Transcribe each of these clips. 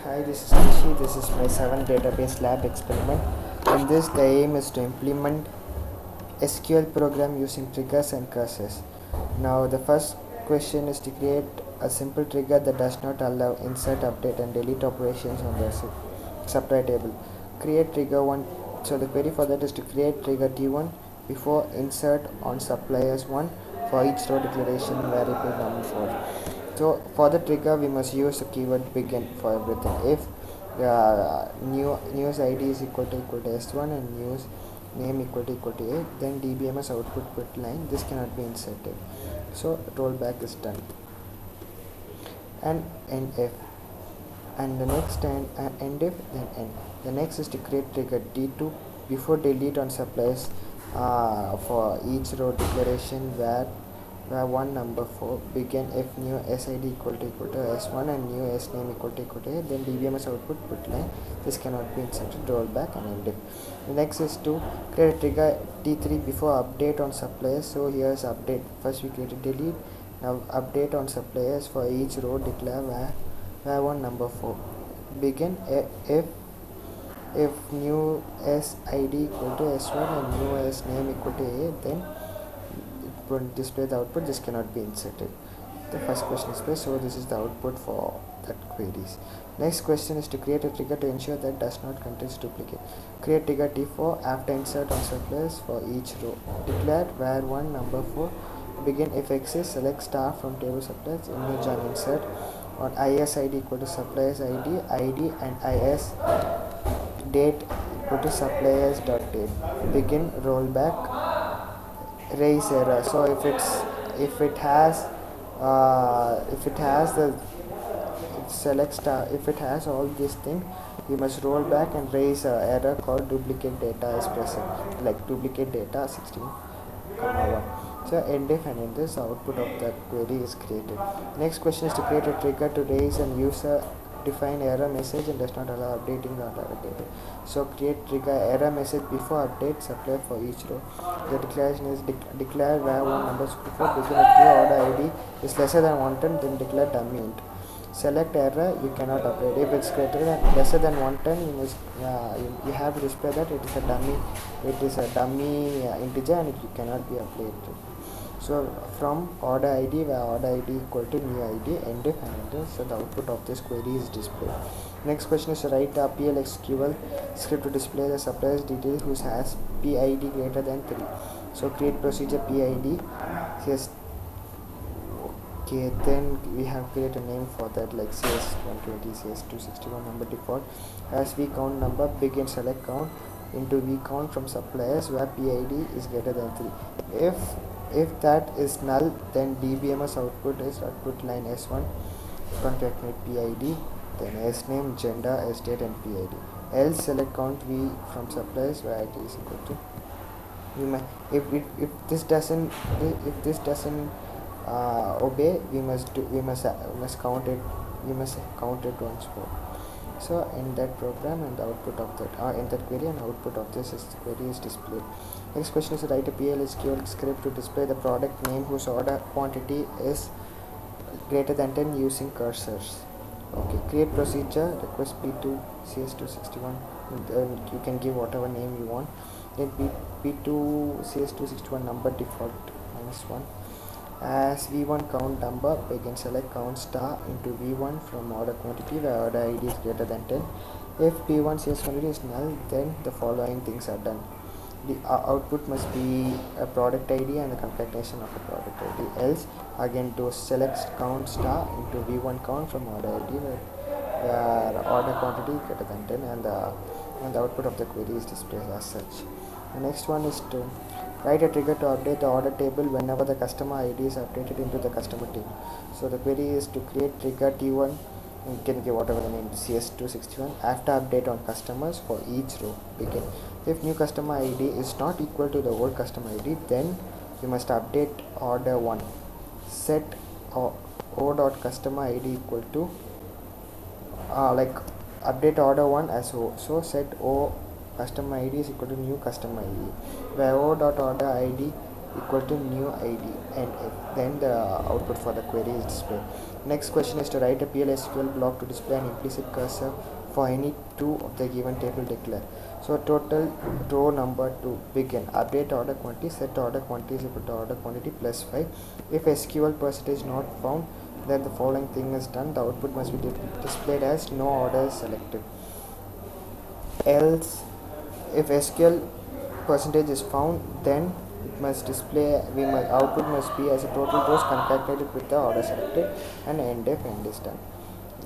Hi, this is Rishi. This is my 7th database lab experiment. In this, the aim is to implement SQL program using triggers and cursors. Now, the first question is to create a simple trigger that does not allow insert, update, and delete operations on the supply table. Create trigger 1. So, the query for that is to create trigger T1 before insert on suppliers 1 for each row declaration variable number 4. So for the trigger we must use the keyword begin for everything. If news id is equal to s1 and news name equal to a, then dbms output quit line, this cannot be inserted. So rollback is done. And end if, and the next end if, then end. The next is to create trigger d2 before delete on supplies for each row declaration where 1 number 4 begin if new sid equal to s1 and new s name equal to a, then dbms output put line, this cannot be inserted. Rollback and end if. The next is to create a trigger t3 before update on suppliers. So here is update. First we created delete, now update on suppliers for each row declare where 1 number 4 begin if new sid equal to s1 and new s name equal to a, then display the output. This cannot be inserted. The first question is placed, so this is the output for that queries. Next question is to create a trigger to ensure that does not contain duplicate. Create trigger T4 after insert on suppliers for each row. Declare where 1 number 4 begin if exists, select star from table suppliers, image on insert on is id equal to suppliers id and is date equal to suppliers dot date. Begin rollback raise error. So if it has the select star, if it has all these things, we must roll back and raise error called duplicate data is present, like duplicate data 16,1. So end if and in this output of that query is created. Next question is to create a trigger to raise and user define error message and does not allow updating the direct data. So create trigger error message before update supply for each row. The declaration is declare where 1 number 54 begin if new order id is lesser than 110, then declare dummy int. Select error, you cannot update. If it's lesser than 110, you must you have to display that it is a dummy integer and you cannot be updated. So from order id where order id equal to new id, end if and enter. So the output of this query is displayed. Next question is to write a PL/SQL script to display the supplier's details whose has PID greater than 3. So create procedure PID. Yes. Okay, then we have created a name for that like CS120, CS261 number default as vcount number begin select count into vcount from suppliers where PID is greater than 3. If that is null, then dbms output is output line s1 concatenate PID, then s name, gender, s date and PID. Else select count v from suppliers where it is equal to. If this doesn't obey, we must count it once more. So in that program and the output of that in that query and output of this query is displayed. Next question is to write a PL/SQL script to display the product name whose order quantity is greater than 10 using cursors. Okay, create procedure request p2 cs261, you can give whatever name you want. Then p2 cs261 number default -1 as v1 count number begin select count star into v1 from order quantity where order id is greater than 10. If p1 cs1 is null, then the following things are done. The output must be a product id and the concatenation of a product id. Else again do select count star into v1 count from order id where order quantity is greater than 10 and the output of the query is displayed as such. The next one is to write a trigger to update the order table whenever the customer ID is updated into the customer table. So the query is to create trigger T1, you can give whatever the name CS261 after update on customers for each row begin. If new customer ID is not equal to the old customer ID, then you must update order 1. Set o.customer ID equal to like update order 1 as o. So set o customer ID is equal to new customer ID where o.order ID equal to new id, and then the output for the query is displayed. Next question is to write a PL/SQL block to display an implicit cursor for any two of the given table declare. So total row number to begin, update order quantity, set order quantity is equal to order quantity plus 5. If SQL percentage not found, then the following thing is done. The output must be displayed as no order selected. Else, if SQL percentage is found, then it must display, output must be as a total rows concatenated with the order selected, and end if end is done.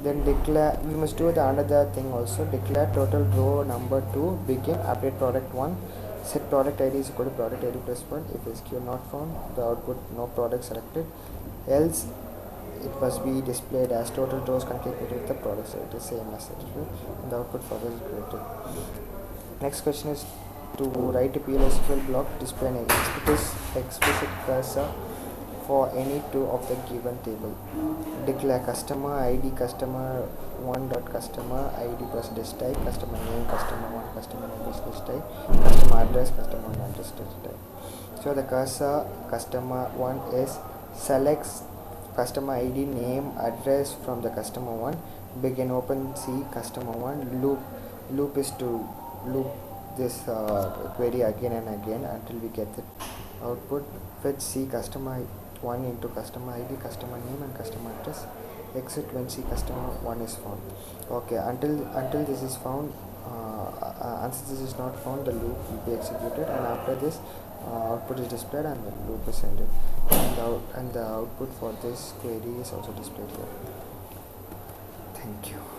Then declare, we must do the another thing also, declare total row number to begin, update product 1, set product id is equal to product id plus 1. If SQL not found, the output no product selected. Else it must be displayed as total rows concatenated with the product selected, same as it, and the output for this is created. Next question is to write a PL/SQL block to display an explicit cursor for any two of the given table. Declare customer id customer 1 dot customer id percentage type, customer name customer 1 customer name percentage type, customer address customer 1 address type. So the cursor customer 1 is selects customer id name address from the customer 1, begin open C customer 1, loop is to loop this query again and again until we get the output. Fetch C customer 1 into customer id customer name and customer address, exit when C customer 1 is found. Okay, until this is found, until this is not found, the loop will be executed, and after this output is displayed and the loop is ended, and the output for this query is also displayed here. Thank you.